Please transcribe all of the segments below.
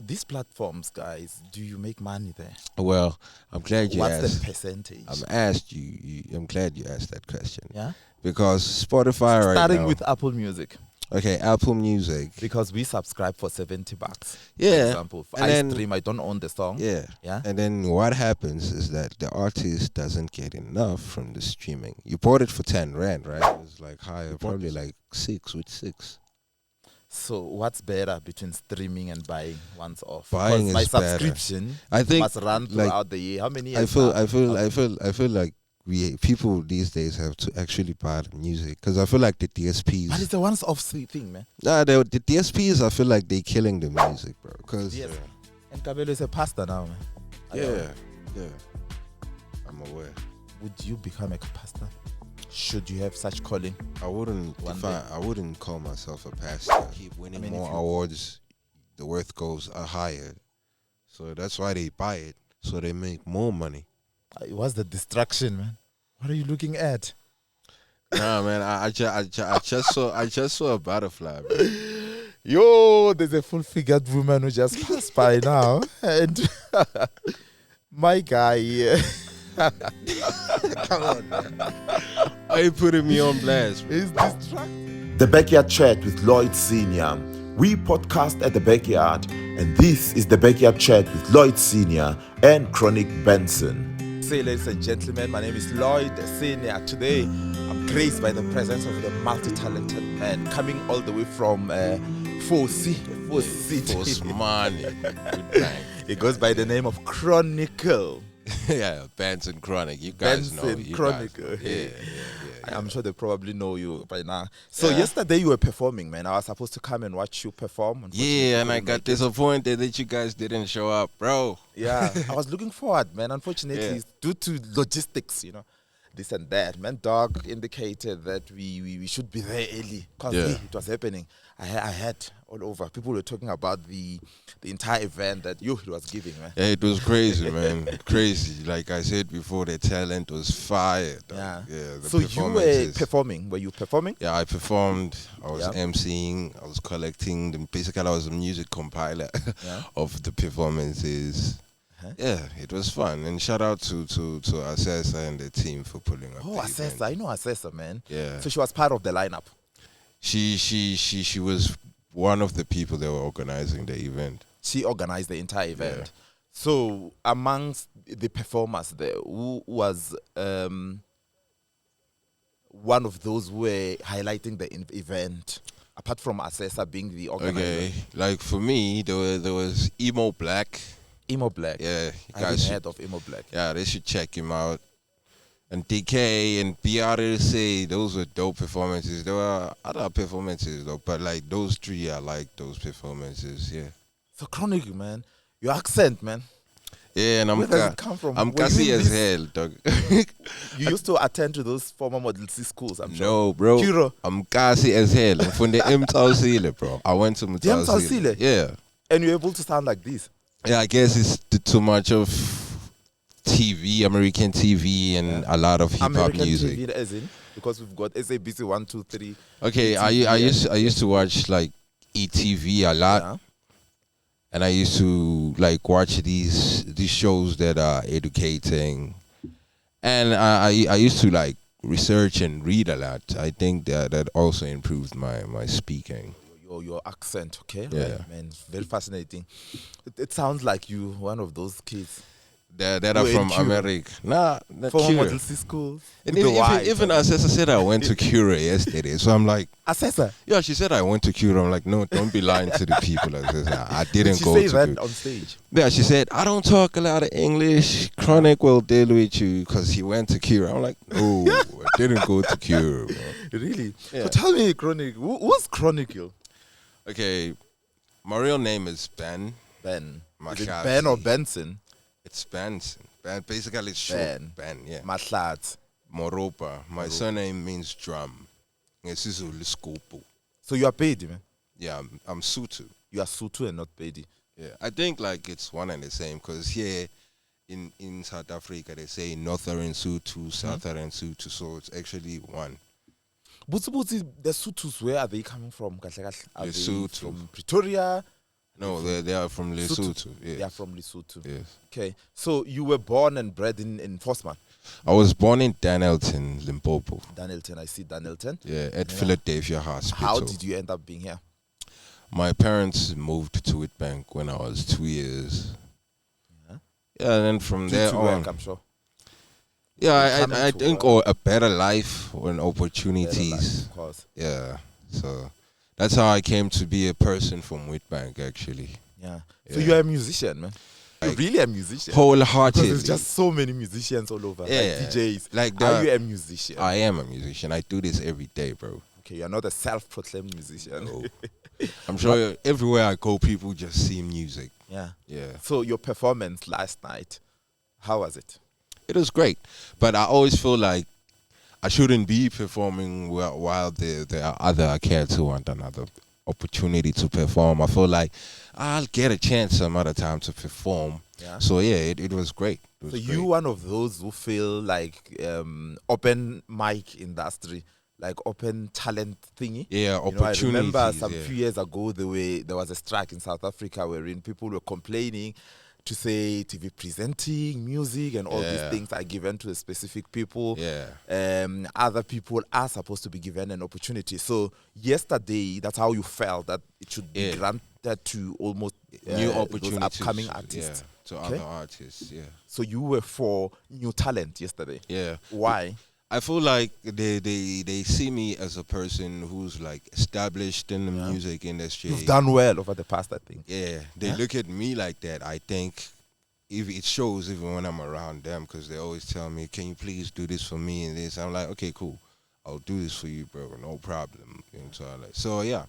These platforms, guys, do you make money there? Well, I'm glad you What's the asked. percentage? I'm glad you asked that question Yeah. because Spotify right Starting now. with Apple Music, Okay, Apple Music. because we subscribe for $70. For Yeah, example, if and I then stream, I don't own the song. yeah, Yeah. and then what happens is that the artist doesn't get enough from the streaming. You bought it for 10 rand, right? It was like higher, probably like six with six. So what's better between streaming and buying once off? Buying Because my is better. subscription I think must run like throughout the year. How many I years feel, now? I feel like we people these days have to actually buy the music because I feel like the But it's DSPs. a once-off thing, man. Nah, the DSPs. I feel like they killing the music, bro. Because Yes. And Kabelo is a pastor now, man. yeah, I'm aware. Would you become a pastor? Should you have such calling? I wouldn't One I wouldn't call myself a pastor. Keep winning more awards, the worth goes higher. So that's why they buy it, so they make more money. What's the distraction, man? What are you looking at? Nah, man, I just saw a butterfly, bro. Yo, there's a full-figured woman who just passed by now, and my guy here. Come on, man. Why you putting me on blast, bro? Is distracted. The Backyard Chat with Lloyd Senior. We podcast at the Backyard, and this is the Backyard Chat with Lloyd Senior and Chronic Benson. Say, ladies and gentlemen, my name is Lloyd Senior. Today, I'm graced by the presence of the multi-talented man coming all the way from Fosi. Force money. Witbank. It goes by the name of Chronicle. Yeah, Benson Khronic. You guys know. Benson You Khronic. guys know. Yeah. I'm sure they probably know you by now. So yesterday you were performing, man. I was supposed to come and watch you perform. Unfortunately, Yeah, and I couldn't got make it. disappointed that you guys didn't show up, bro. Yeah, I was looking forward, man. Unfortunately, Yeah. it's due to logistics, this and that. Man, Dog indicated that we should be there early because Yeah. it was happening. I had all over. People were talking about the entire event that it was giving, man. Yeah, it was crazy, man. Crazy. Like I said before, the talent was fire. Dog. Yeah. Yeah. The So you were performances. performing. Were you performing? Yeah, I performed. I was Yeah. emceeing. I was collecting. Basically, I was a music compiler Yeah. of the performances. Uh-huh. Yeah, it was fun. And shout out to Assessor and the team for pulling up. Oh, the Assessor. event. I know Assessor, man. Yeah. So she was part of the lineup. She was one of the people that were organizing the event. She organized the entire event. So amongst the performers there, who was one of those who were highlighting the event, apart from Assessor being the organizer? Okay, like for me, there was Emo Black. Emo Black. Yeah, you I guys haven't should, heard of Emo Black. yeah, they should check him out. And DK and BRC, those were dope performances. There were other performances though, but like those three, I like those performances. Yeah, So Chronic, man, your accent, man. yeah, and Where does it come from? I'm Were you gassy in as this- hell, dog. You used to attend to those former Model C schools, I'm sure. No, bro. Kiro. I'm gassy as hell. I'm from the Mtausile, bro. I went to Mtausile? Yeah. And you're able to sound like this. Yeah, I guess it's too much of TV, American TV, and a lot of hip hop American music. TV as in, because we've got SABC 1, 2, 3. Okay, I used to watch like ETV a lot, Yeah. and I used to like watch these shows that are educating, and I used to like research and read a lot. I think that also improved my speaking. Your accent, okay? Yeah. Right, man, very fascinating. It sounds like you one of those kids. That are Who from in Cuba? America. Nah, not Former Cura. Model C schools. And with the even white. Assessor said I went to Cura yesterday, so I'm like, Assessor. yeah, she said I went to Cura. I'm like, no, don't be lying to the people. Assessor. I didn't Did she go say to that Cura. on stage? Yeah, she said, I don't talk a lot of English. Chronic will deal with you because he went to Cura. I'm like, no, I didn't go to Cura, bro. Really? Yeah. So tell me, Chronic, who's Chronicle? Okay, my real name is Ben. Ben. My Is it Shazi. Ben or Benson? It's Benson. Ben, basically it's short. Ben. Ben, yeah. Mahlat. Moropa. My surname means drum. Ngesizulu Scopo. So you are paid, man. Yeah, I'm Sutu. You are Sutu and not paid. Yeah, I think like it's one and the same because here in South Africa they say Northern Sutu, Southern Sutu, so it's actually one. Butsi, the Sutus, where are they coming from? Kahle kahle? Are The they Sotho. from Pretoria? No, they are from Lesotho. Yes. They are from Lesotho. Yes. Okay. So you were born and bred in Forsman? I was born in Danielton, Limpopo. Danielton, I see Danielton. Yeah, at Philadelphia Hospital. How did you end up being here? My parents moved to Witbank when I was 2 years. Yeah. Yeah, and then from Due there to on. work, I'm sure. Yeah, Coming I to think work. a better life and Better life, opportunities. of course. Yeah, so that's how I came to be a person from Witbank, actually. Yeah. So Yeah. you're a musician, man. You're Like, really a musician. Wholeheartedly. Because there's just so many musicians all over. Yeah. Like DJs. Like Are you a musician? I am a musician. I do this every day, bro. Okay, you're not a self-proclaimed musician. No. I'm sure everywhere I go, people just see music. Yeah. Yeah. So your performance last night, how was it? It was great, but I always feel like I shouldn't be performing while there are other cats who want another opportunity to perform. I feel like I'll get a chance some other time to perform. Yeah. So yeah, it was great. It was So great. you one of those who feel like open mic industry, like open talent thingy? Yeah, You know, I opportunities. remember some yeah. few years ago there was a strike in South Africa wherein people were complaining to say TV presenting, music, and all these Yeah. things are given to specific people. Yeah. Other people are supposed to be given an opportunity. So yesterday, that's how you felt that it should be Yeah. granted to almost New those opportunities. upcoming artists. Yeah, to Okay. other artists. Yeah. So you were for new talent yesterday. Yeah. Why? I feel like they see me as a person who's like established in the music industry. You've done well over the past, I think. Yeah, they look at me like that. I think if it shows even when I'm around them, because they always tell me, "Can you please do this for me?" and this. I'm like, "Okay, cool, I'll do this for you, bro. No problem." You know, so yeah,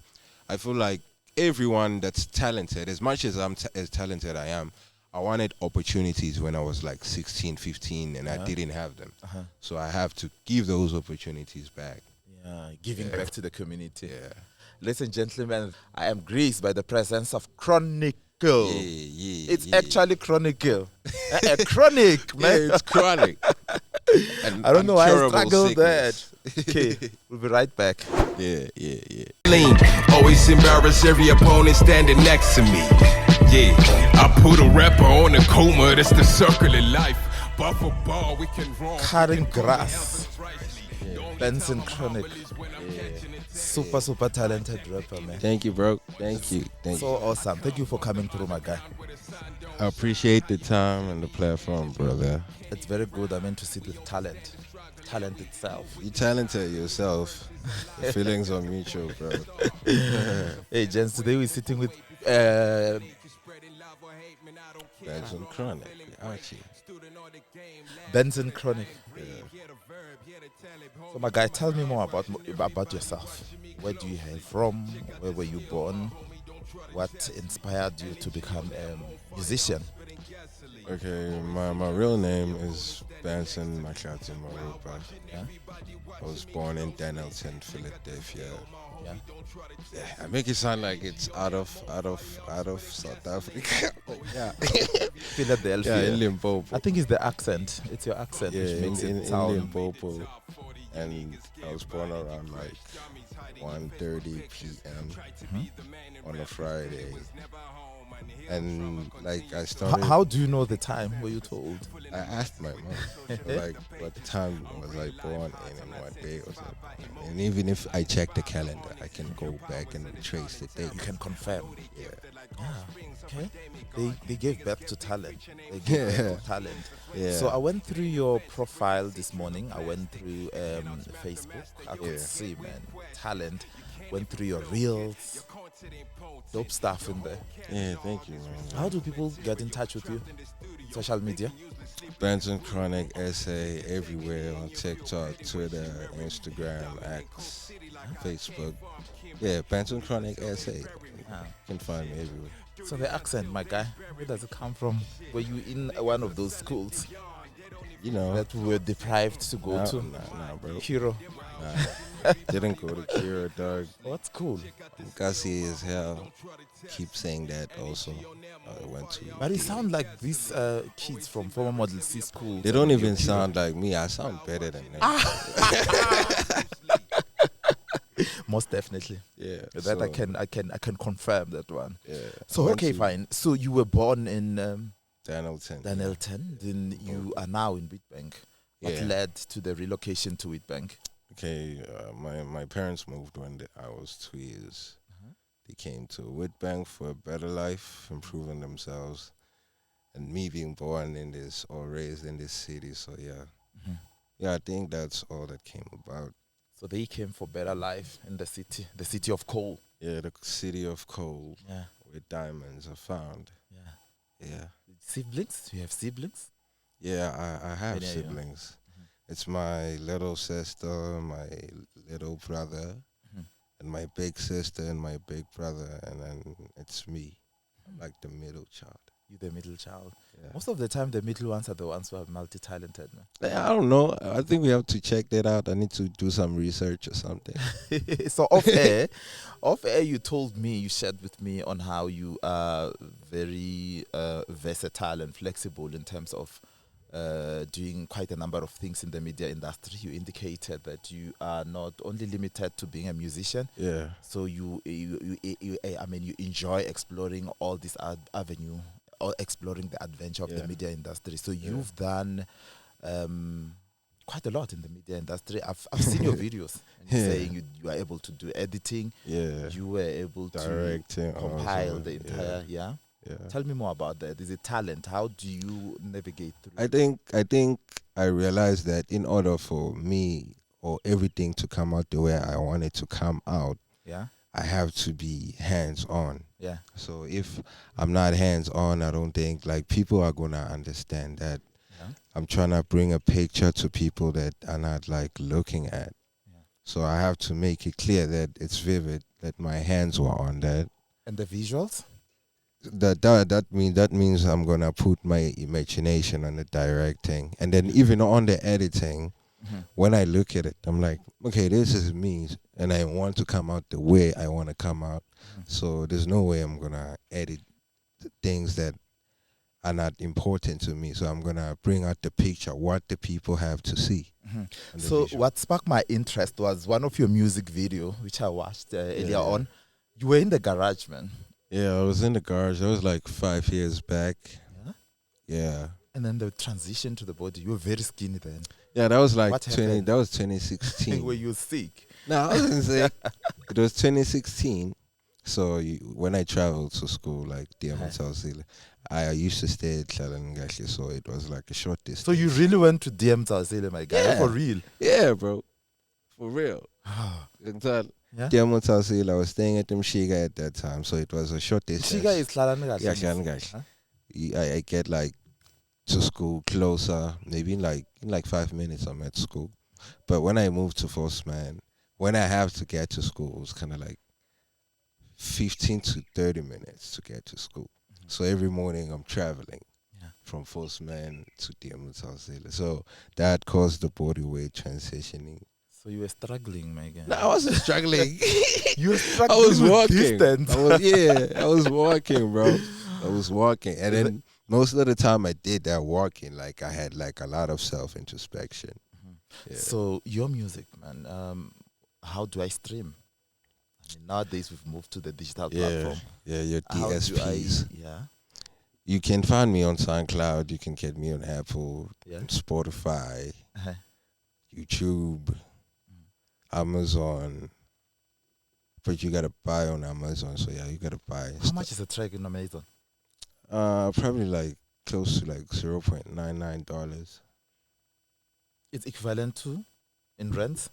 I feel like everyone that's talented, as much as I'm as talented I am, I wanted opportunities when I was like 16, 15, and I didn't have them. So I have to give those opportunities back. Yeah, giving back to the community. Yeah. Ladies and gentlemen, I am graced by the presence of Chronicle. Yeah. It's actually Chronicle. Chronic, Yeah, man. it's chronic. And I don't know why I incurable struggled sickness. that. Okay, we'll be right back. Yeah. Lean, always embarrass every opponent standing next to me. Yeah, I put a rapper on a coma, that's the circle of life. Buff a ball, we can roll. Cutting grass. Benson Khronic. Super talented rapper, man. Thank you, bro. Thank you. So awesome. Thank you for coming through, my guy. I appreciate the time and the platform, brother. It's very good. I mean, to sit with talent. Talent itself. You talented yourself. The feelings are mutual, bro. Hey, gents, today we're sitting with Benson Khronic, Archie. Benson Khronic. So, my guy, tell me more about yourself. Where do you hail from? Where were you born? What inspired you to become a musician? Okay, my real name is Benson Khronic. Yeah? I was born in Danielton, Philadelphia. Yeah. I make it sound like it's out of South Africa. Yeah. Philadelphia. Yeah, in Limpopo. I think it's the accent. It's your accent Yeah, which makes in it sound. Limpopo. And I was born around like 1:30 p.m. On a Friday. And like I started. How do you know the time? Were you told? I asked my mom, like, what time was I born and what day was I born? And even if I check the calendar, I can go back and trace the date. You can confirm. Yeah. Okay. They gave birth to talent. They gave birth to talent. Yeah. So I went through your profile this morning. I went through Facebook. I could see, man, talent. Went through your reels. Dope stuff in there. Yeah, thank you, man. How do people get in touch with you? Social media? Benson Khronic essay everywhere on TikTok, Twitter, Instagram, X, Facebook. Yeah, Benson Khronic essay. You can find me everywhere. So the accent, my guy, where does it come from? Were you in one of those schools You know, that we were deprived to go to? Nah, bro. Kiro. Didn't go to Kira, dog. What's cool? Gassy as hell. Keep saying that also. I went to. But it sound like these kids from former Model C school. They don't even sound like me. I sound better than them. Most definitely. Yeah. That so, I can confirm that one. Yeah. So I went okay, to fine. So you were born in Danielton. Danielton, then you are now in Witbank. What Yeah. led to the relocation to Witbank? Okay. My parents moved when I was 2 years. They came to Witbank for a better life, improving themselves, and me being born in this or raised in this city. So yeah, I think that's all that came about. So they came for better life in the city of coal. Yeah, the city of coal Yeah, where diamonds are found. yeah. Yeah. Siblings? Do you have siblings? Yeah, I have Many are you? siblings. It's my little sister, my little brother, and my big sister and my big brother, and then it's me. I'm like the middle child. You're the middle child. Yeah. Most of the time, the middle ones are the ones who are multi-talented. No? I don't know. I think we have to check that out. I need to do some research or something. So off air, you told me, you shared with me on how you are very versatile and flexible in terms of doing quite a number of things in the media industry. You indicated that you are not only limited to being a musician. Yeah. So you enjoy exploring all this avenue or exploring the adventure of the media industry. So you've done quite a lot in the media industry. I've seen your videos saying you are able to do editing. Yeah. You were able Directing, to compile also, the entire Yeah. Tell me more about that. Is it talent? How do you navigate through? I think I realized that in order for me or everything to come out the way I want it to come out, I have to be hands on. Yeah. So if I'm not hands on, I don't think like people are gonna understand that I'm trying to bring a picture to people that are not like looking at. Yeah. So I have to make it clear that it's vivid, that my hands were on that. And the visuals? That means I'm gonna put my imagination on the directing, and then even on the editing. When I look at it, I'm like, okay, this is me, and I want to come out the way I want to come out. So there's no way I'm gonna edit the things that are not important to me. So I'm gonna bring out the picture, what the people have to see. So what sparked my interest was one of your music video, which I watched earlier on. You were in the garage, man. Yeah, I was in the garage. That was like 5 years back. Yeah. And then the transition to the body. You were very skinny then. Yeah, that was like What 20. happened? That was 2016. Were you sick? No, I wasn't sick. It was 2016. So when I traveled to school, like DMT, I used to stay at Tlalangashi, so it was like a short distance. So you really went to DMT, my guy, Yeah. for real? Yeah, bro. For real. DMT, I was staying at Mshiga at that time, so it was a short distance. Shiga is Tlalangashi. Yeah, Tlalangashi. I get like to school closer, maybe in like 5 minutes I'm at school. But when I moved to Forceman, when I have to get to school, it's kind of like 15 to 30 minutes to get to school. So every morning I'm traveling from Forceman to DMT. So that caused the body weight transitioning. So you were struggling, my guy. No, I wasn't struggling. You were struggling I was with walking. distance. I was walking, bro. I was walking. And then most of the time I did that walking, like I had like a lot of self-introspection. Yeah. So your music, man, how do I stream? I mean, nowadays we've moved to the digital platform. Yeah, your How do DSPs. Yeah. You can find me on SoundCloud. You can get me on Apple, Yeah. Spotify, YouTube, Amazon. But you gotta buy on Amazon. So yeah, you gotta buy. How much is a track in Amazon? Probably like close to like $0.99. It's equivalent to in rents.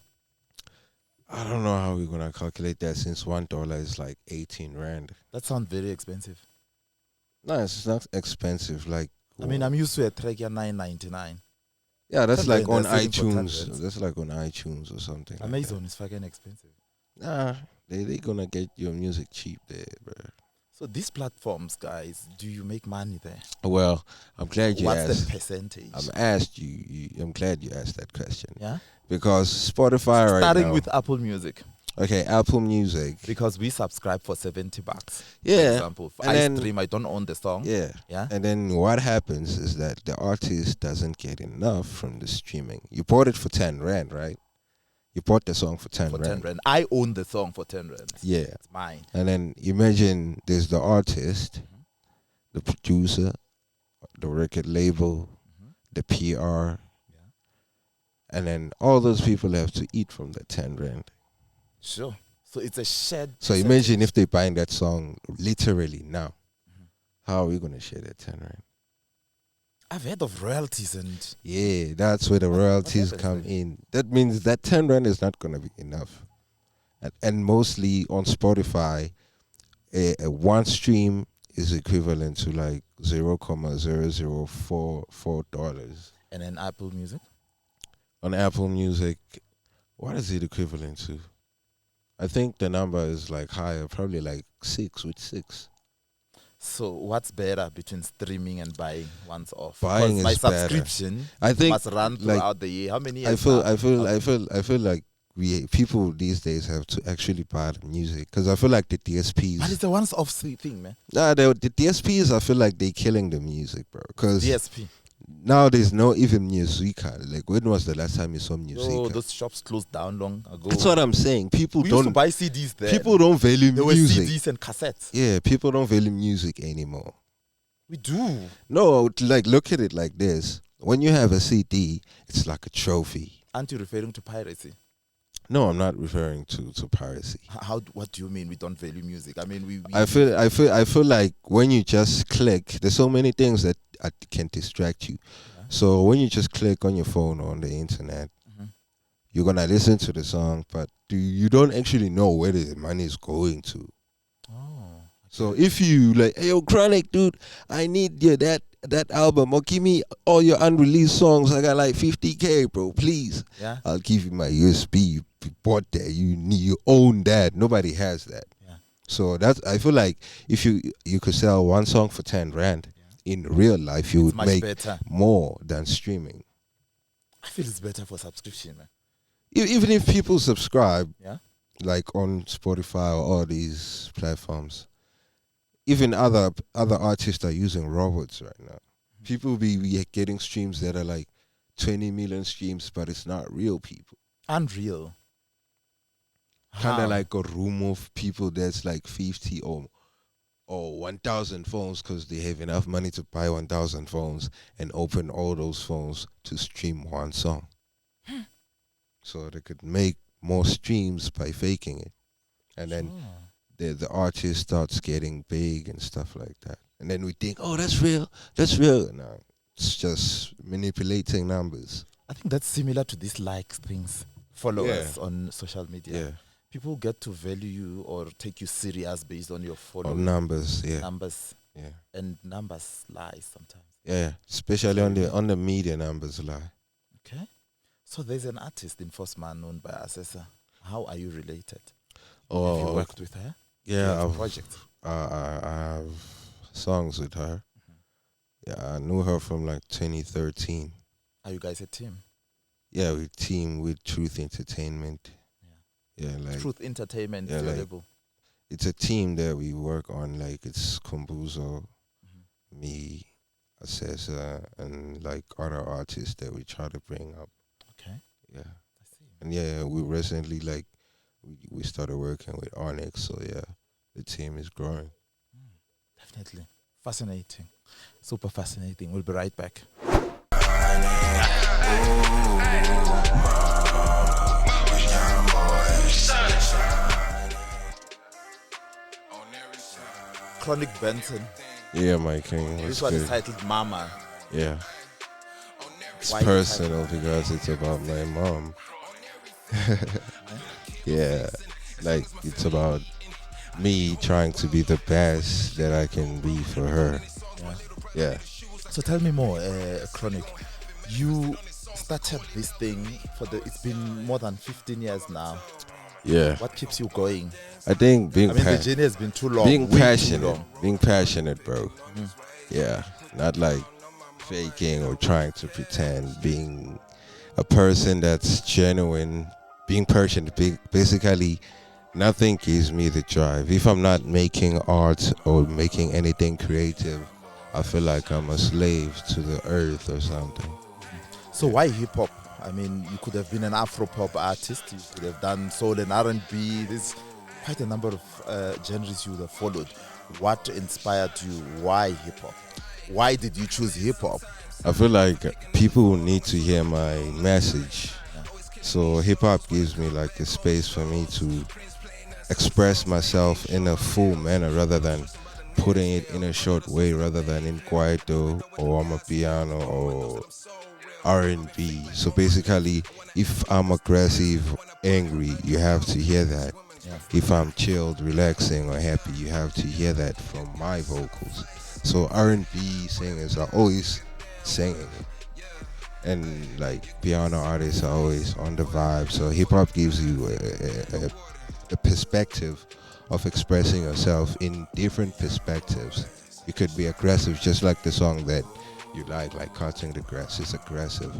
I don't know how we're gonna calculate that since $1 is like 18 rand. That sounds very expensive. No, it's not expensive. Like I mean, I'm used to a track at $9.99. yeah, that's Somewhere like in on there, selling for iTunes. $10. That's like on iTunes or something. like Amazon is fucking expensive. that. Nah, they gonna get your music cheap there, bro. So these platforms, guys, do you make money there? Well, I'm glad you What's asked. the percentage? I'm glad you asked that question. Yeah. Because Spotify right Starting now. with Apple Music, Okay, Apple Music. because we subscribe for $70. Yeah. For example, if and I then- stream, I don't own the song. Yeah. Yeah. And then what happens is that the artist doesn't get enough from the streaming. You bought it for 10 rand, right? You bought the song for 10 For rand. 10 rand. I own the song for 10 rand. Yeah. It's mine. And then imagine there's the artist, the producer, the record label, the PR, and then all those people have to eat from the 10 rand. Sure. So it's a shared. So imagine if they're buying that song literally now. How are we going to share that 10 rand? I've heard of royalties and. Yeah, that's where the royalties come in. That means that 10 rand is not going to be enough. And mostly on Spotify, a one stream is equivalent to like $0.0044. And then Apple Music? On Apple Music, what is it equivalent to? I think the number is like higher, probably like 6 with 6. So what's better between streaming and buying once off? Buying my is subscription I think must run throughout the year. How many years? I feel like people these days have to actually buy the music because I feel like the DSPs. But it's a once-off thing, man. Nah, the DSPs. I feel like they're killing the music, bro. Because DSP. now there's no even musica. Like when was the last time you saw music? Oh, those shops closed down long ago. That's what I'm saying. People we don't used to buy CDs there. People don't value there music. were CDs and cassettes. Yeah, people don't value music anymore. We do. No, like look at it like this. When you have a CD, it's like a trophy. Aren't you referring to piracy? No, I'm not referring to piracy. What do you mean we don't value music? I mean, I feel like when you just click, there's so many things that can distract you. Yeah. So when you just click on your phone or on the internet, you're gonna listen to the song, but you don't actually know where the money is going to. Oh. So if you like, hey, yo, Khronic, dude, I need that album, or give me all your unreleased songs. I got like 50K, bro, please. Yeah. I'll give you my USB. You bought that. You own that. Nobody has that. Yeah. So I feel like if you could sell one song for 10 rand, in real life you would make more than streaming. I feel it's better for subscription, man. Even if people subscribe, yeah, like on Spotify or all these platforms. Even other artists are using robots right now. People be getting streams that are like 20 million streams, but it's not real people. Unreal. Kind of like a room of people that's like 50 or 1,000 phones because they have enough money to buy 1,000 phones and open all those phones to stream one song. So they could make more streams by faking it. And then the artist starts getting big and stuff like that. And then we think, oh, that's real. No, it's just manipulating numbers. I think that's similar to these likes things, followers on social media. Yeah. People get to value you or take you serious based on your followers. On numbers, yeah. Numbers. Yeah. And numbers lie sometimes. Yeah, especially on the media, numbers lie. Okay. So there's an artist in Fosman known by Assessor. How are you related? Oh, have you worked with her? Yeah, project. I have songs with her. Yeah, I knew her from like 2013. Are you guys a team? Yeah, we team with Truth Entertainment. Yeah, like Truth Entertainment label. It's a team that we work on. Like it's Kumbuzo, me, Assessor, and like other artists that we try to bring up. Okay. Yeah. I see. And yeah, we recently like we started working with Onyx, so yeah, the team is growing. Definitely. Fascinating. Super fascinating. We'll be right back. Khronic Benson. Yeah, my king. This one is titled Mama. Yeah. It's Why personal because it's about my mom. Yeah. Like it's about me trying to be the best that I can be for her. Yeah. So tell me more, Khronic. You started this thing it's been more than 15 years now. Yeah. What keeps you going? I think the journey has been too long. Being passionate, bro. Yeah. Not like faking or trying to pretend. Being a person that's genuine. Being passionate. Basically, nothing gives me the drive. If I'm not making art or making anything creative, I feel like I'm a slave to the earth or something. So why hip hop? I mean, you could have been an Afro-pop artist. You could have done soul and R&B. There's quite a number of genres you would have followed. What inspired you? Why hip-hop? Why did you choose hip-hop? I feel like people need to hear my message. So hip-hop gives me like a space for me to express myself in a full manner rather than putting it in a short way, rather than in kwaito or on a piano or R&B. So basically, if I'm aggressive, angry, you have to hear that. Yeah. If I'm chilled, relaxing, or happy, you have to hear that from my vocals. So R&B singers are always singing it, and like piano artists are always on the vibe. So hip hop gives you a perspective of expressing yourself in different perspectives. You could be aggressive, just like the song that you like Cutting the Grass is aggressive.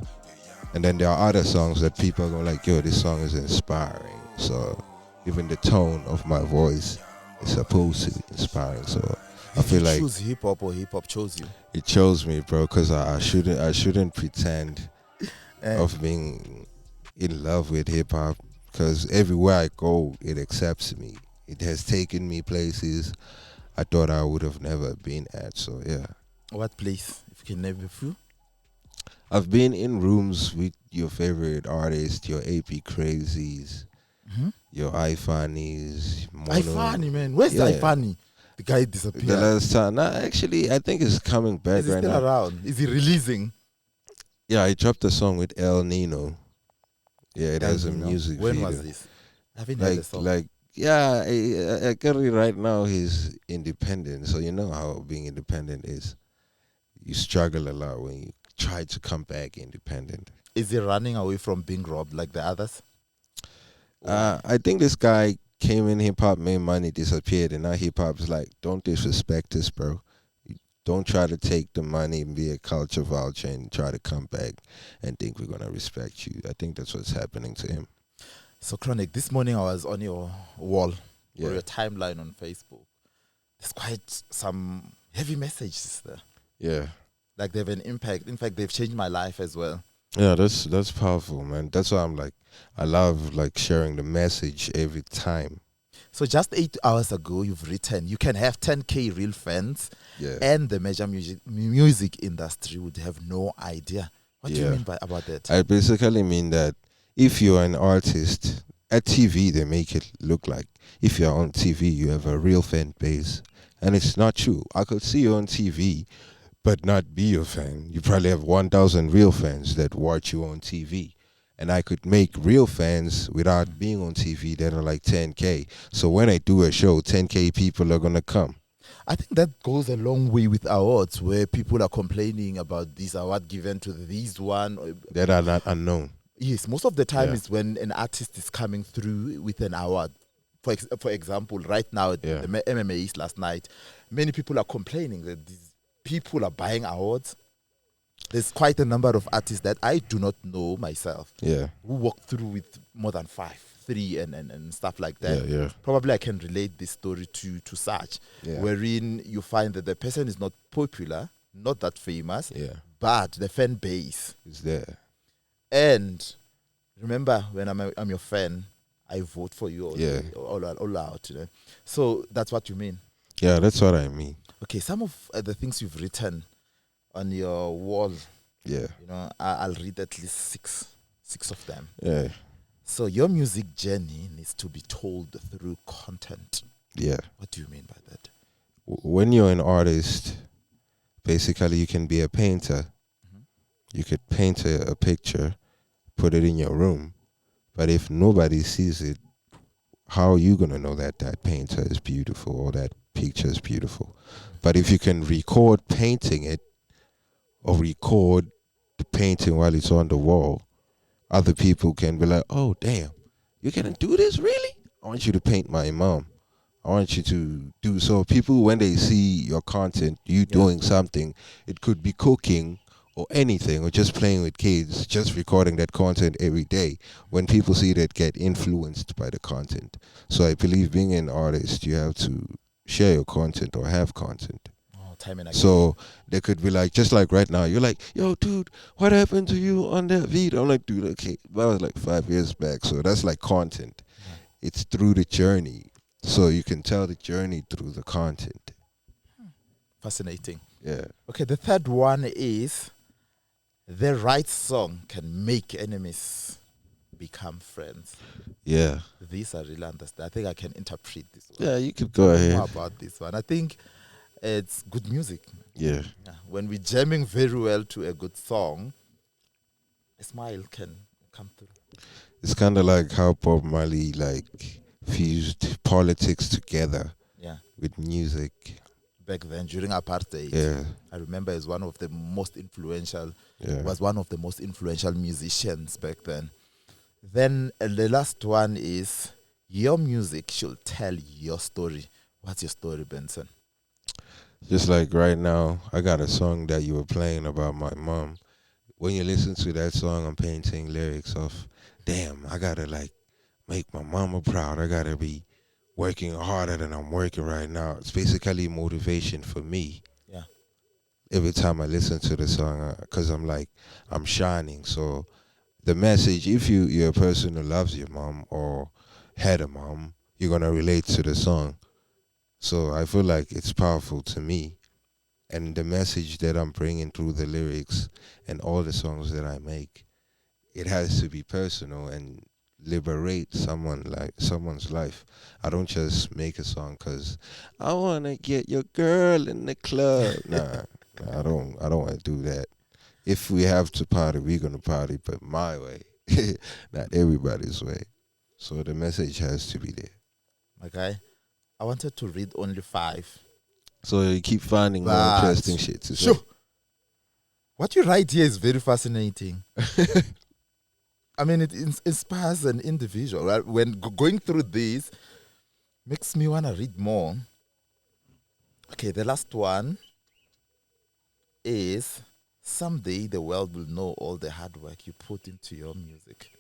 And then there are other songs that people go like, yo, this song is inspiring. So even the tone of my voice is supposed to be inspiring. So I feel like choose hip hop or hip hop chose you? It chose me, bro, because I shouldn't pretend of being in love with hip hop, because everywhere I go, it accepts me. It has taken me places I thought I would have never been at. So yeah. What place? If you can name a few. I've been in rooms with your favorite artists, your AP Crazies, your iFannies. iFanny, man. Where's the iFanny? The guy disappeared. The last time. Nah, actually, I think it's coming back Is he right still now. around? Is he releasing? Yeah, I dropped a song with El Nino. Yeah, it has a Nino. music When video. was this? I haven't heard the song. I Kerry right now he's independent, so you know how being independent is. You struggle a lot when you try to come back independent. Is he running away from being robbed like the others? I think this guy came in hip hop, made money, disappeared, and now hip hop is like, don't disrespect us, bro. Don't try to take the money and be a culture vulture and try to come back and think we're gonna respect you. I think that's what's happening to him. So Chronic, this morning I was on your wall Yeah. or your timeline on Facebook. There's quite some heavy messages there. Yeah. Like they have an impact. In fact, they've changed my life as well. Yeah, that's powerful, man. That's why I'm like, I love like sharing the message every time. So just 8 hours ago, you've written, you can have 10K real fans Yeah. and the major music industry would have no idea. What do you mean about that? I basically mean that if you're an artist, at TV they make it look like if you're on TV you have a real fan base. And it's not true. I could see you on TV but not be your fan. You probably have 1,000 real fans that watch you on TV. And I could make real fans without being on TV that are like 10K. So when I do a show, 10K people are going to come. I think that goes a long way with awards where people are complaining about this award given to this one. That are not unknown. Yes, most of the time is when an artist is coming through with an award. For example, right now at the MMA East last night, many people are complaining that these people are buying awards. There's quite a number of artists that I do not know myself who walk through with more than 5, 3 and stuff like that. Probably I can relate this story to such, wherein you find that the person is not popular, not that famous, but the fan base is there. And remember, when I'm your fan, I vote for you all out. You know? So that's what you mean. Yeah, that's what I mean. Okay, some of the things you've written on your wall, you know, I'll read at least six of them. Yeah. So your music journey needs to be told through content. Yeah. What do you mean by that? When you're an artist, basically you can be a painter. You could paint a picture, put it in your room, but if nobody sees it, how are you gonna know that that painter is beautiful or that picture is beautiful? But if you can record painting it or record the painting while it's on the wall, other people can be like, oh damn, you can do this really? I want you to paint my mom. I want you to do so. People, when they see your content, you doing something, it could be cooking or anything, or just playing with kids, just recording that content every day. When people see that, get influenced by the content. So I believe being an artist, you have to share your content or have content. Oh, Time and again. So they could be like, just like right now, you're like, yo, dude, what happened to you on that video? I'm like, dude, okay, that was like 5 years back. So that's like content. Yeah. It's through the journey. So you can tell the journey through the content. Fascinating. Yeah. Okay, the third one is the right song can make enemies become friends. Yeah. These I really understand. I think I can interpret this one. Yeah, you could go More ahead. about this one. I think it's good music. Yeah. Yeah. When we're jamming very well to a good song, a smile can come through. It's kind of like how Bob Marley like fused politics together Yeah. with music. Back then, during apartheid, Yeah. I remember as one of the most influential, Yeah. was one of the most influential musicians back then. Then the last one is your music should tell your story. What's your story, Benson? Just like right now, I got a song that you were playing about my mom. When you listen to that song, I'm painting lyrics of, damn, I gotta like make my mama proud. I gotta be working harder than I'm working right now. It's basically motivation for me. Yeah. Every time I listen to the song, because I'm like, I'm shining. So the message, if you're a person who loves your mom or had a mom, you're gonna relate to the song. So I feel like it's powerful to me. And the message that I'm bringing through the lyrics and all the songs that I make, it has to be personal and liberate someone's life. I don't just make a song because I want to get your girl in the club. Nah, I don't want to do that. If we have to party, we're going to party, but my way, not everybody's way. So the message has to be there. Okay. I wanted to read only 5. So you keep finding more But interesting shit to say. Sure. What you write here is very fascinating. I mean, it inspires an individual. Right? When going through this, makes me want to read more. Okay, the last one is someday the world will know all the hard work you put into your music.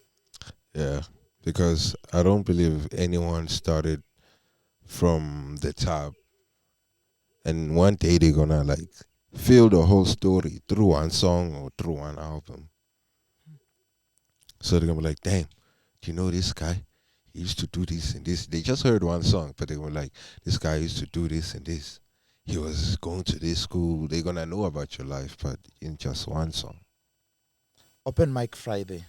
Yeah, because I don't believe anyone started from the top and one day they're gonna like feel the whole story through one song or through one album. So they're gonna be like, damn, do you know this guy? He used to do this and this. They just heard one song, but they were like, this guy used to do this and this. He was going to this school. They're gonna know about your life, but in just one song. Open Mic Friday.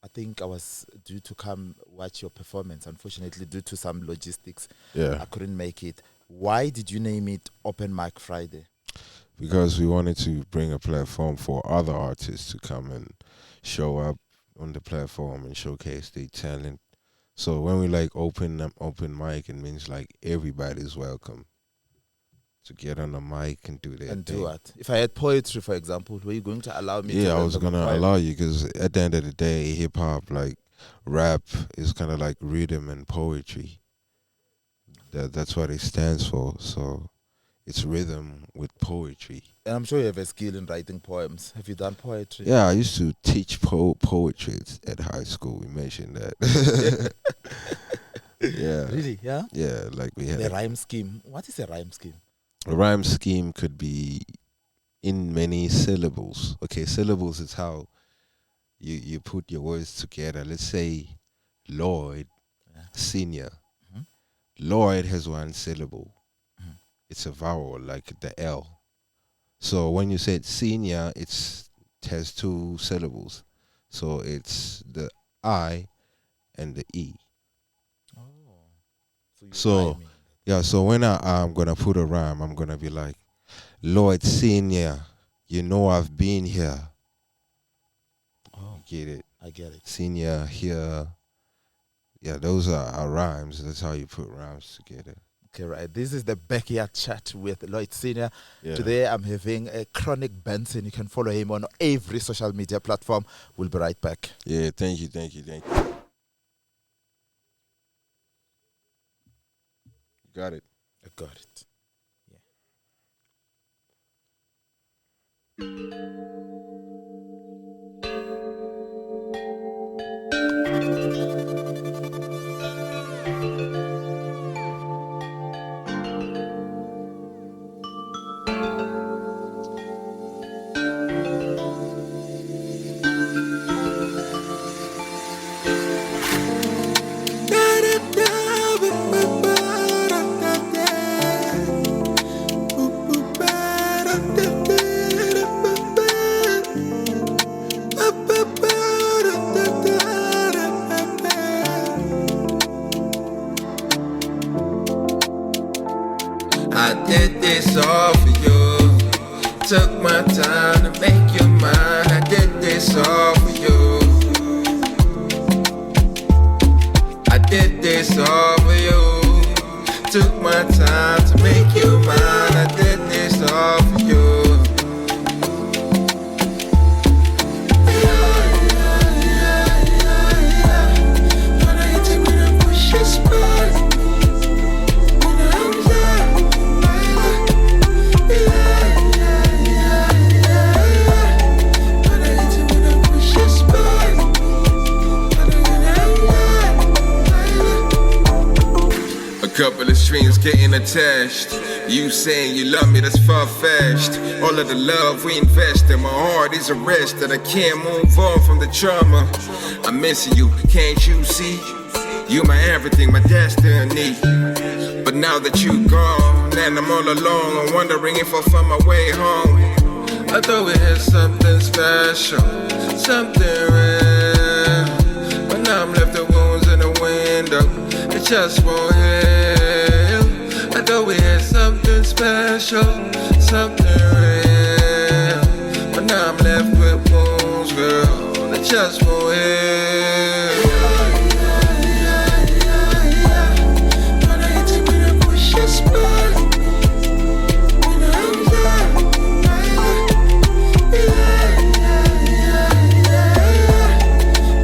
I think I was due to come watch your performance. Unfortunately, due to some logistics, Yeah. I couldn't make it. Why did you name it Open Mic Friday? Because we wanted to bring a platform for other artists to come and show up on the platform and showcase their talent. So when we like open mic, it means like everybody's welcome to get on the mic and do their And thing. do what? If I had poetry, for example, were you going to allow me to Yeah, I run was the gonna mic? allow you because at the end of the day, hip hop, like rap, is kind of like rhythm and poetry. That's what it stands for. So it's rhythm with poetry. And I'm sure you have a skill in writing poems. Have you done poetry? Yeah, I used to teach poetry at high school. We mentioned that. Yeah. Really? Yeah? Yeah, like we had The rhyme scheme. What is a rhyme scheme? a rhyme scheme could be in many syllables. Okay, syllables is how you put your words together. Let's say Lloyd Senior. Mhm. Lloyd has one syllable. Mhm. It's a vowel, like the L. So when you say senior, it has 2 syllables. So it's the I and the E. Oh. You So, rhyming. yeah, so when I'm going to put a rhyme, I'm going to be like, Lloyd Senior, you know I've been here. Oh, Get it? I get it. Senior, here. Yeah, those are our rhymes. That's how you put rhymes together. Okay, right. This is the Backyard Chat with Lloyd Senior. Yeah. Today I'm having a Chronic Benson. You can follow him on every social media platform. We'll be right back. Yeah, thank you. Got it. I got it. Took my time to make you mine. I did this all for you. I did this all for you. Took my time to make you mine. I did this all for you. Couple of strings getting attached. You saying you love me, that's far-fetched. All of the love we invest in my heart is arrested. I can't move on from the trauma. I'm missing you, can't you see? You my everything, my destiny. But now that you gone and I'm all alone, I'm wondering if I'll find my way home. I thought we had something special, something real, but now I'm left the wounds in the window. It just won't heal. I thought we had something special, something real, but now I'm left with wounds, girl. It just won't heal. But I ain't take me to push your spot. When I'm done, but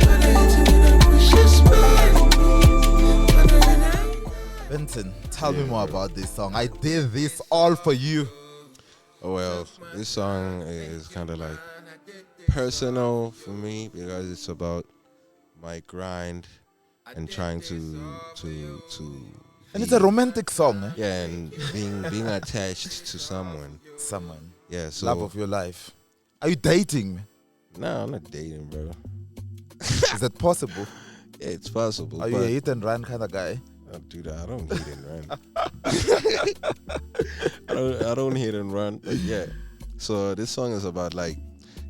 I ain't take me to push your spot. Benson, tell me more about this song. I did this all for you. Oh, well, this song is kind of like personal for me because it's about my grind and trying to And it's a romantic song, eh? yeah, and being attached to someone. Someone. Yeah, so Love of your life. Are you dating? no, I'm not dating, bro. Is that possible? Yeah, it's possible. Are you a hit and run kind of guy? I do that. I don't hit and run. I don't hit and run. But yeah. So this song is about like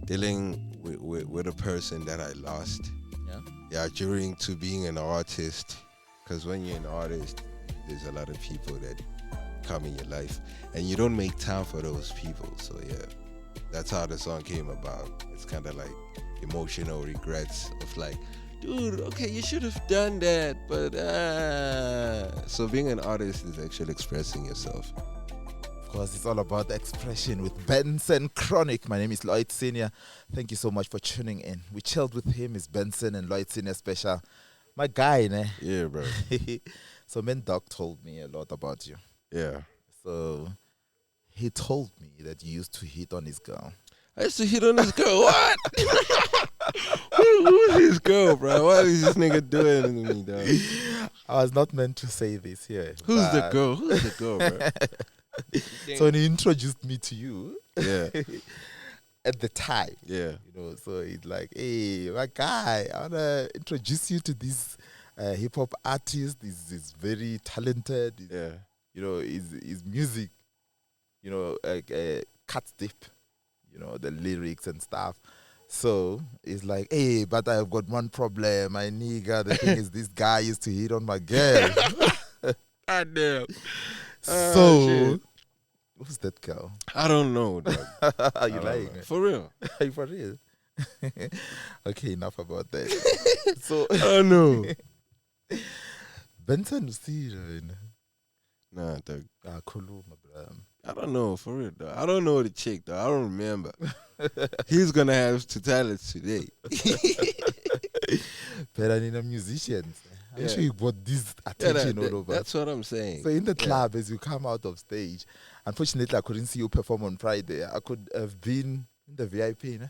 dealing with a person that I lost. Yeah. Yeah, during to being an artist. Because when you're an artist, there's a lot of people that come in your life, and you don't make time for those people. So yeah, that's how the song came about. It's kind of like emotional regrets of like, dude, okay, you should have done that, but so being an artist is actually expressing yourself. Of course, it's all about expression with Benson Khronic. My name is Lloyd Senior. Thank you so much for tuning in. We chilled with him. It's Benson and Lloyd Senior special. My guy, ne? Yeah, bro. So, Doc told me a lot about you. Yeah. So, he told me that you used to hit on his girl. I used to hit on this girl. What? Who's this girl, bro? What is this nigga doing to me, dog? I was not meant to say this here. Who's the girl? Who's the girl, bro? So, when he introduced me to you, Yeah. at the time, Yeah. so he's like, hey, my guy, I want to introduce you to this hip-hop artist. He's very talented. Yeah. His music, cuts deep, the lyrics and stuff. So it's like, hey, but I've got one problem. My nigga, the thing is, this guy used to hit on my girl. God damn. So, Shit. who's that girl? I don't know, dog. Are you lying? For real? Are you for real? Okay, enough about that. So, I don't know. Benson, see, Nah, dog. khuluma, bro. I don't know, for real, dog. I don't know the chick, though. I don't remember. He's gonna have to tell us today. But I need a musician. I'm Yeah. sure you got this attention all over. That's what I'm saying. So in the club, as you come out of stage, unfortunately, I couldn't see you perform on Friday. I could have been in the VIP. Ne?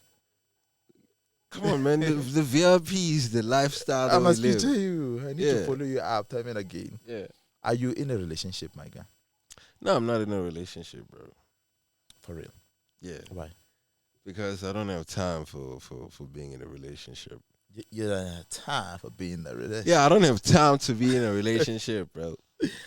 Come on, man. The VIP is the lifestyle I that must we live. feature you. I need to Yeah. follow you up time and again. Yeah. Are you in a relationship, my guy? No, I'm not in a relationship, bro. For real? Yeah. Why? Because I don't have time for being in a relationship. You don't have time for being in a relationship. Yeah, I don't have time to be in a relationship, bro.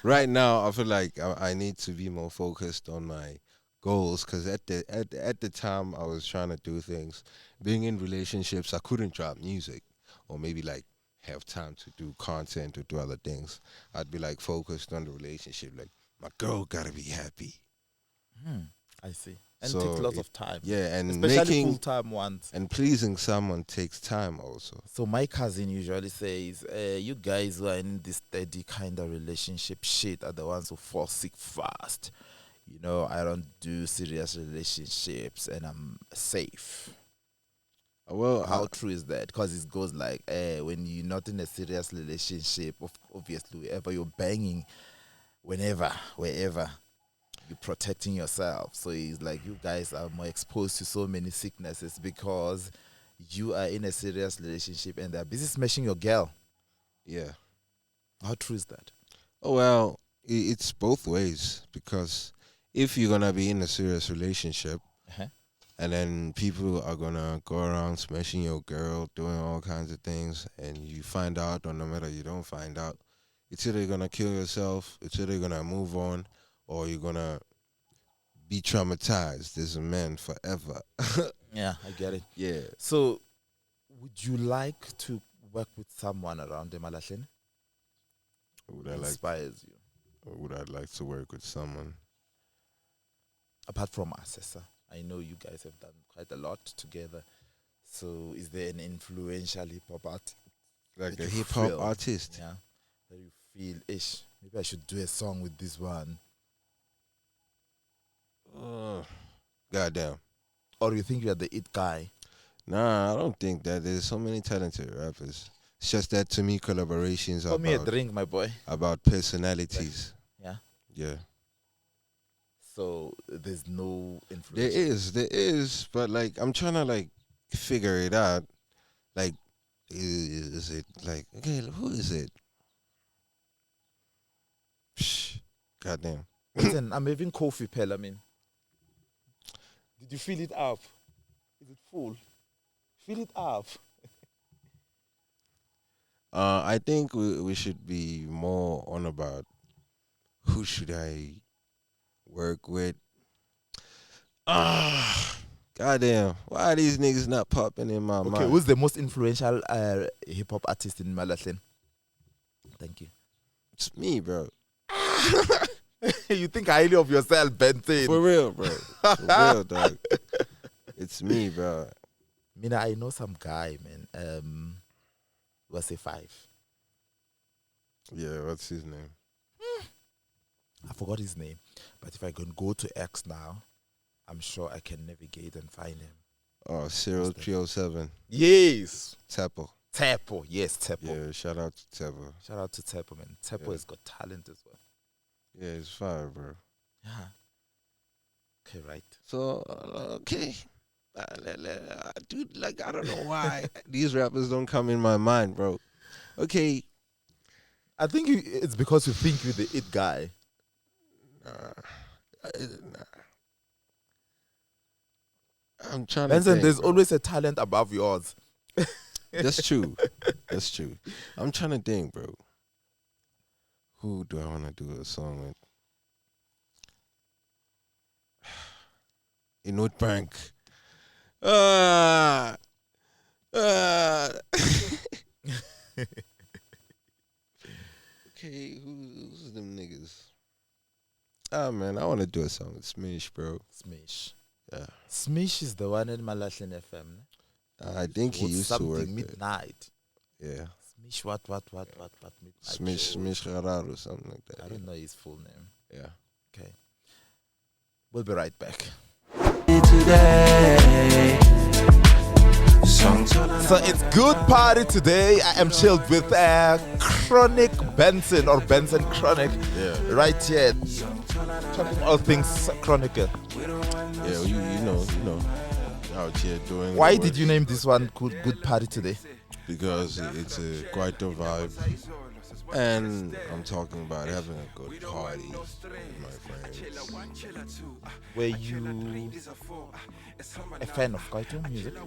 Right now, I feel like I need to be more focused on my goals. Because at the time I was trying to do things, being in relationships, I couldn't drop music or maybe like have time to do content or do other things. I'd be like focused on the relationship. Like my girl gotta be happy. I see. And So it takes lots it- of time. Yeah, and Especially making full-time ones. and pleasing someone takes time also. So my cousin usually says, you guys who are in this steady kind of relationship shit are the ones who fall sick fast. You know, I don't do serious relationships and I'm safe. Well, How true is that? Because it goes like, when you're not in a serious relationship, obviously, wherever you're banging, whenever, wherever, you're protecting yourself. So it's like you guys are more exposed to so many sicknesses because you are in a serious relationship and they're busy smashing your girl. yeah. How true is that? Oh well, it's both ways because if you're gonna be in a serious relationship Uh-huh. and then people are gonna go around smashing your girl, doing all kinds of things, and you find out, or no matter you don't find out, it's either you're gonna kill yourself, it's either you're gonna move on, or you're gonna be traumatized as a man forever. Yeah, I get it. Yeah. So, would you like to work with someone around the Malahleni? Would Inspires you, I like to work with someone? apart from us, sir? I know you guys have done quite a lot together. So, is there an influential hip hop artist? Like that a you hip hop feel, artist? Yeah, that you feel, ish, maybe I should do a song with this one, Goddamn. or you think you're the it guy? Nah, I don't think that. There's so many talented rappers. It's just that to me, collaborations are Pour me a drink, my boy. about personalities. Yeah. Yeah. So there's no influence. There is, but like I'm trying to like figure it out. Like, is it like okay? Who is it? Psh, goddamn. Listen, I'm having coffee, pal. I mean, did you fill it up? Is it full? Fill it up. I think we should be more on about who should I work with. Goddamn. Why are these niggas not popping in my Okay, mind? who's the most influential hip hop artist in Malahleni? Thank you. It's me, bro. You think highly of yourself, Benson. For real, bro. For real, dog. It's me, bro. Mina, I know some guy, man. Was a 5. Yeah, what's his name? I forgot his name, but if I can go to X now, I'm sure I can navigate and find him. Oh, Cyril 307. Yes, Tepo. Tepo. Yes, Tepo. Yeah, shout out to Tepo. Shout out to Tepo, man. Tepo Yeah. has got talent as well. Yeah, it's fire, bro. Yeah. Okay, right. So, okay. Dude, like, I don't know why these rappers don't come in my mind, bro. Okay. I think it's because you think you're the it guy. Nah. I'm trying Benson, to think, there's bro. always a talent above yours. That's true. That's true. I'm trying to think, bro. Who do I want to do a song with? In Witbank. Okay, who's them niggas? Ah, man, I want to do a song with Smish, bro. Smish. Yeah. Smish is the one in Malahleni FM. I think he What's used to work something there. midnight. Yeah. Smish what midnight. Smish show. Gharar or something like that. I don't know his full name. Yeah. Okay. We'll be right back. So it's good party today. I am chilled with Chronic Benson or Benson Khronic. Yeah. Right here. Talking all things chronic. Yeah, you know, out here doing. Why the did work. you name this one good party today? Because it's a quite a vibe, and I'm talking about having a good party with my friends. Were you a fan of Kwaito music? Did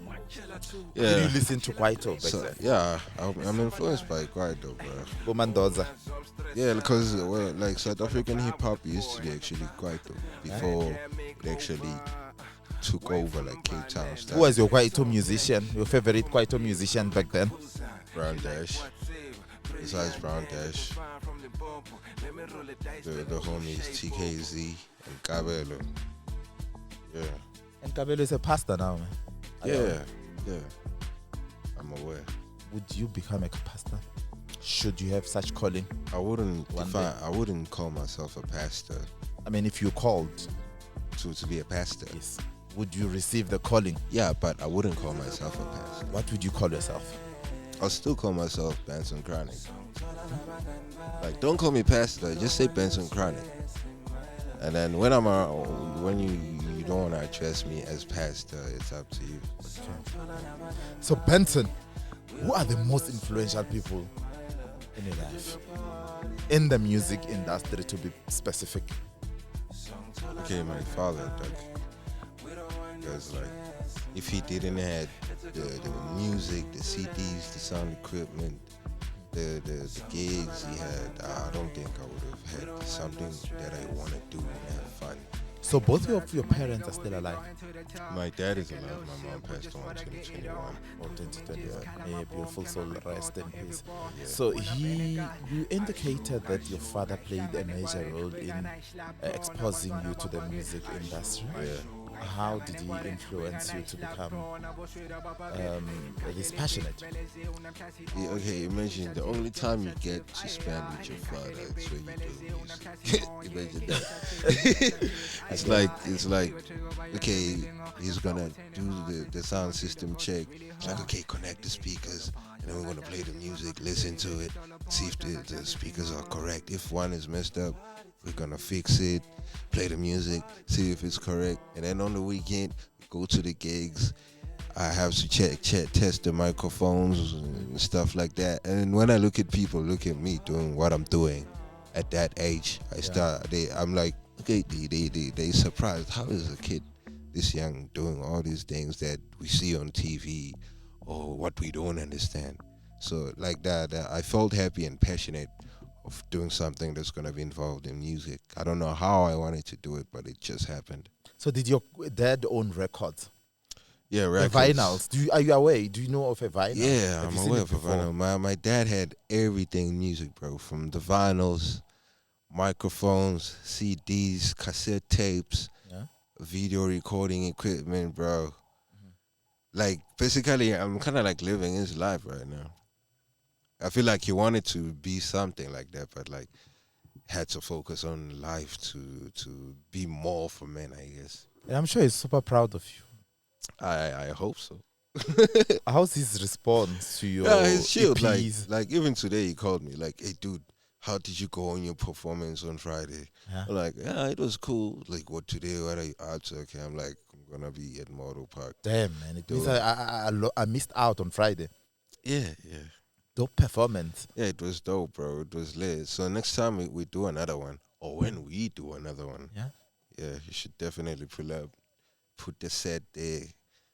Yeah, you listen to Kwaito back so, then? yeah, I'm influenced by Kwaito, bro. Bomandoza. Yeah, because like South African hip hop used to be actually Kwaito before it actually took over like Cape Town Who style. was your Kwaito musician? Your favorite Kwaito musician back then? Brown Dash. Besides Brown Dash, the homies TKZ and Kabelo. Yeah. And Kabelo is a pastor now, man. Yeah. I'm aware. Would you become a pastor? Should you have such calling? I wouldn't One I wouldn't call myself a pastor I mean, if you're called, to be a pastor. yes. Would you receive the calling? Yeah, but I wouldn't call myself a pastor. What would you call yourself? I'll still call myself Benson Khronic. Like, don't call me pastor, just say Benson Khronic. And then when you don't want to address me as pastor, it's up to you. So, Benson, who are the most influential people in your life? In the music industry, to be specific. Okay, my father, because like, if he didn't have the music, the CDs, the sound equipment, the gigs he had, I don't think I would have had something that I want to do and have fun. So both of your parents are still alive? My dad is alive. My mom passed on in 2021. Or 2021. May a beautiful soul rest in peace. So you indicated that your father played a major role in exposing you to the music industry. Yeah. How did he influence you to become this passionate? Yeah, okay, imagine the only time you get to spend with your father is when you do music. Imagine that. it's like, okay, he's gonna do the sound system check. It's like, okay, connect the speakers, and then we're gonna play the music, listen to it, see if the speakers are correct. If one is messed up, we're gonna fix it, play the music, see if it's correct. And then on the weekend, go to the gigs. I have to test the microphones and stuff like that. And when I look at people, look at me doing what I'm doing at that age, I'm like, okay, they surprised. How is a kid this young doing all these things that we see on TV or what we don't understand? So like that, I felt happy and passionate of doing something that's going to be involved in music. I don't know how I wanted to do it, but it just happened. So did your dad own records? Yeah, The records. vinyls. Are you aware? Do you know of a vinyl? Yeah, Have I'm you seen aware it of a before? vinyl. My dad had everything music, bro. From the vinyls, microphones, CDs, cassette tapes, Yeah. video recording equipment, bro. Like, basically, I'm kind of like living his life right now. I feel like he wanted to be something like that, but like had to focus on life to be more for men, I guess. And I'm sure he's super proud of you. I hope so. How's his response to your Yeah, he's chilled. EPs? Like even today he called me like, "Hey, dude, how did you go on your performance on Friday?" Yeah. I'm like, "Yeah, it was cool. Like, what today? What are you up to?" Okay, I'm like, "I'm gonna be at Model Park." Damn, man. It means Dude. I missed out on Friday. Yeah. Dope performance. Yeah, it was dope, bro. It was lit. So next time we do another one, or when we do another one, Yeah. you should definitely pull up, put the set there,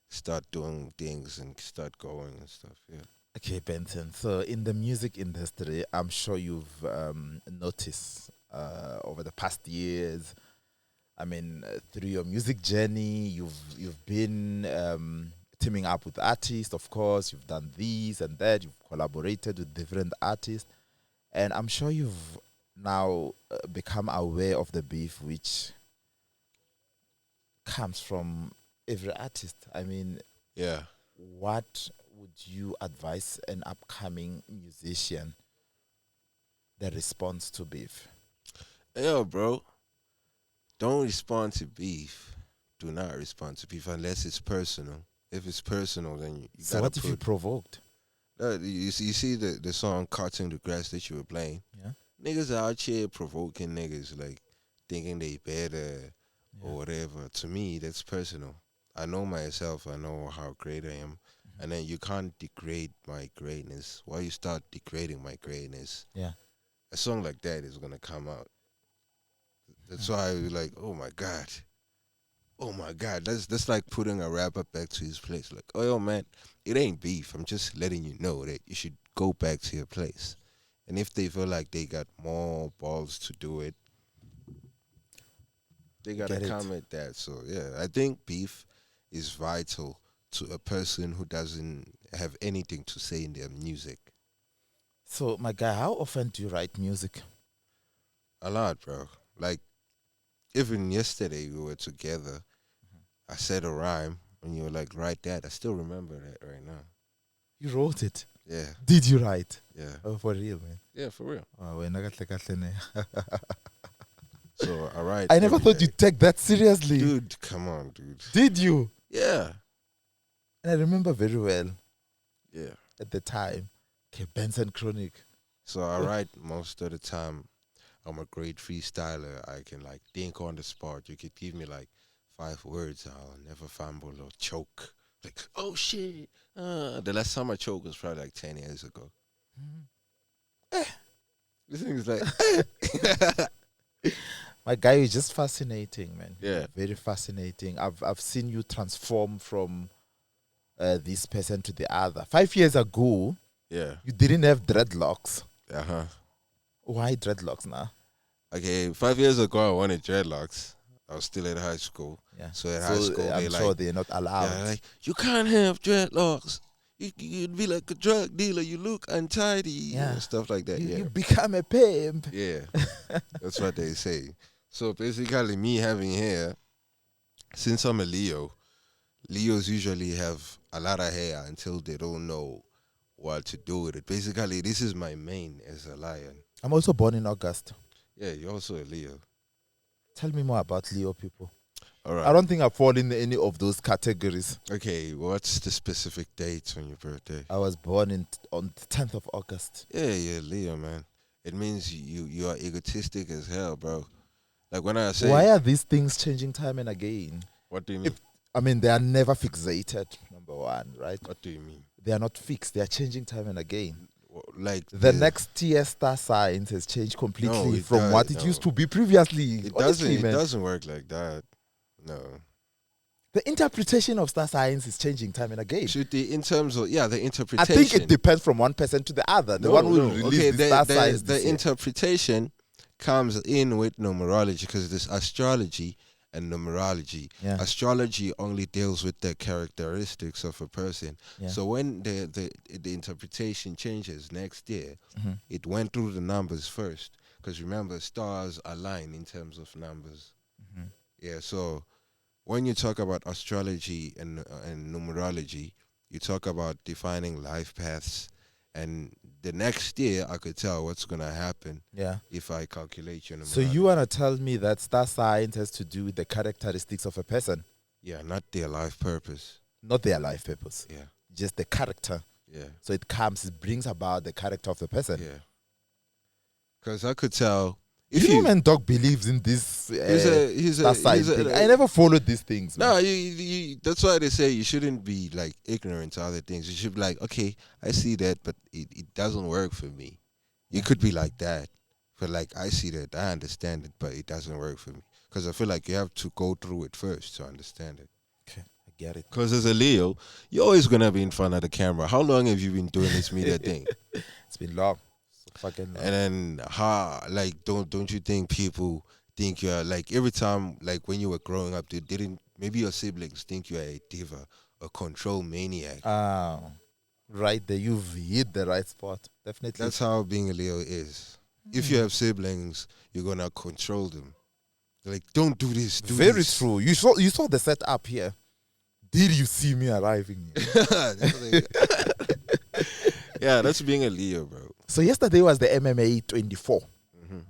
start doing things and start going and stuff. Yeah. Okay, Benson. So in the music industry, I'm sure you've noticed over the past years. I mean, through your music journey, you've been teaming up with artists. Of course, you've done this and that. You've collaborated with different artists, and I'm sure you've now become aware of the beef which comes from every artist. I mean, Yeah. what would you advise an upcoming musician that responds to beef? Yo, bro. Don't respond to beef. Do not respond to beef unless it's personal. If it's personal, then you So gotta what if you provoked? you see the song "Cutting the Grass" that you were playing. Yeah. Niggas are out here provoking niggas, like thinking they better or whatever. To me, that's personal. I know myself. I know how great I am, and then you can't degrade my greatness. Why you start degrading my greatness? Yeah. A song like that is gonna come out. That's why I was like, oh my god. That's like putting a rapper back to his place. Like, oh yo man, it ain't beef. I'm just letting you know that you should go back to your place. And if they feel like they got more balls to do it, they gotta Get it. come at that. So yeah, I think beef is vital to a person who doesn't have anything to say in their music. So my guy, how often do you write music? A lot, bro. Like, even yesterday we were together I said a rhyme, and you were like, write that. I still remember that right now. You wrote it. Yeah, Did you write? yeah, Oh, for real, man. yeah, for real. Oh, wena kahle ne. So I write. I never every thought day. you'd take that seriously. Dude, come on, dude. Did you? Yeah, And I remember very well yeah. at the time. Okay, Benson Khronic. So I write most of the time. I'm a great freestyler. I can like think on the spot. You could give me like 5 words. I'll never fumble or choke. Like, oh shit. The last time I choked was probably like 10 years ago. This thing is like, My guy is just fascinating, man. yeah, Very fascinating. I've seen you transform from this person to the other. 5 years ago, yeah, you didn't have dreadlocks. uh-huh. Why dreadlocks now? Okay, 5 years ago I wanted dreadlocks. I was still at high school. Yeah. So at high school, I'm they sure like, they're not allowed. yeah, like, you can't have dreadlocks. You'd be like a drug dealer. You look untidy. Yeah. And stuff like that. You become a pimp. Yeah, that's what they say. So basically, me having hair, since I'm a Leo, Leos usually have a lot of hair until they don't know what to do with it. Basically, this is my main as a lion. I'm also born in August. Yeah, you're also a Leo. Tell me more about Leo people. All right. I don't think I fall in any of those categories. Okay, what's the specific date on your birthday? I was born on the 10th of August. Yeah, you're Leo, man. It means you are egotistic as hell, bro. Like when I say, Why are these things changing time and again? what do you mean? I mean, they are never fixated, number one, right? What do you mean? They are not fixed. They are changing time and again. Like The next tier star signs has changed completely No, it from does- what it no. used to be previously. it Honestly, doesn't. It man. doesn't work like that. No. The interpretation of star signs is changing time and again. Should in terms of the I interpretation. think it depends from one person to the other. The one who released the star signs. The this year. interpretation comes in with numerology because there's astrology and numerology. Yeah. Astrology only deals with the characteristics of a person. Yeah. So when the interpretation changes next year, Mhm. it went through the numbers first. Because remember, stars align in terms of numbers. Mhm. Yeah. So when you talk about astrology and numerology, you talk about defining life paths. And the next year, I could tell what's going to happen Yeah. if I calculate your numerology. So you want to tell me that star signs has to do with the characteristics of a person, Yeah, not their life purpose. not their life purpose, Yeah, just the character. yeah, So it brings about the character of the person. yeah. Because I could tell If if you you... man dog believes in this He's star a... sign He's thing. a I never followed these things. Man. no, that's why they say you shouldn't be like ignorant to other things. You should be like, okay, I see that, but it doesn't work for me. You could be like that, but like I see that, I understand it, but it doesn't work for me. Because I feel like you have to go through it first to understand it. Okay, I get it. Because as a Leo, you're always gonna be in front of the camera. How long have you been doing this media thing? It's been long. So fucking long. And then don't you think people think you're like every time like when you were growing up, they didn't maybe your siblings think you're a diva, a control maniac. Right there, you've hit the right spot. Definitely. That's how being a Leo is. If you have siblings, you're gonna control them. They're like, don't do this. Do very this. true. You saw the setup here. Did you see me arriving here? Yeah, that's being a Leo, bro. So yesterday was the MMA 24,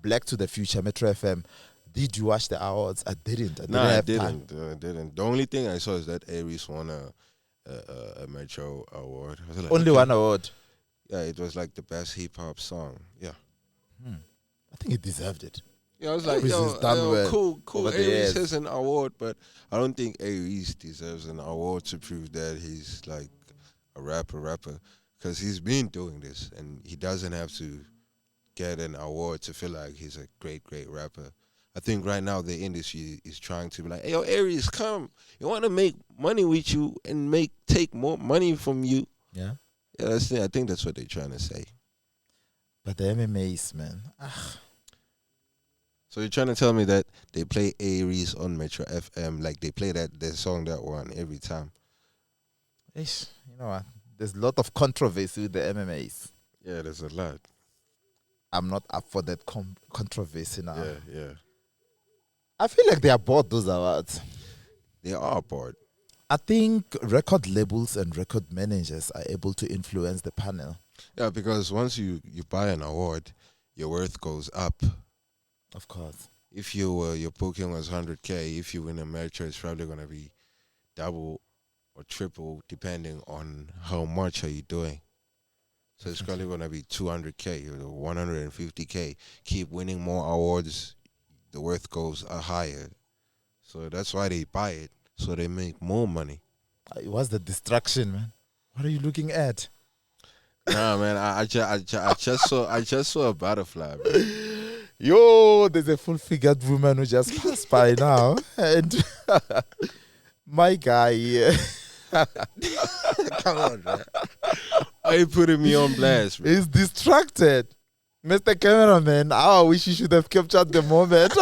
Black to the Future, Metro FM. Did you watch the awards? I didn't. No, I have time. didn't. The only thing I saw is that Aries won a Metro award. I was like, Only okay. one award. Yeah, it was like the best hip hop song. Yeah. I think it deserved it. Yeah, I was like, Aries has done well cool. over the Aries years. has an award, but I don't think Aries deserves an award to prove that he's like a rapper. Because he's been doing this, and he doesn't have to get an award to feel like he's a great rapper. I think right now the industry is trying to be like, hey, yo, Aries, come. You want to make money with you and take more money from you. Yeah. Yeah, I think that's what they're trying to say. But the MMAs, man. So you're trying to tell me that they play Aries on Metro FM, like they play that song that one every time. Ish, you know what? There's a lot of controversy with the MMAs. Yeah, there's a lot. I'm not up for that controversy now. Yeah. I feel like they are both those awards. They are a part. I think record labels and record managers are able to influence the panel. Yeah, because once you buy an award, your worth goes up. Of course. If your booking was 100K, if you win a Metro, it's probably gonna be double or triple depending on how much are you doing. So it's probably gonna be 200K or 150K. Keep winning more awards, the worth goes higher. So that's why they buy it, so they make more money. It was the distraction, man. What are you looking at? Nah, man, I just saw a butterfly, bro. Yo, there's a full-figured woman who just passed by now, and my guy here. Come on, man. Why you putting me on blast, bro? He's distracted. Mr. Cameraman, I wish you should have captured the moment.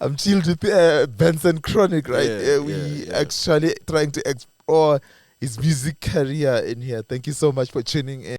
I'm chilled with Benson Khronic, right? We actually trying to explore his music career in here. Thank you so much for tuning in.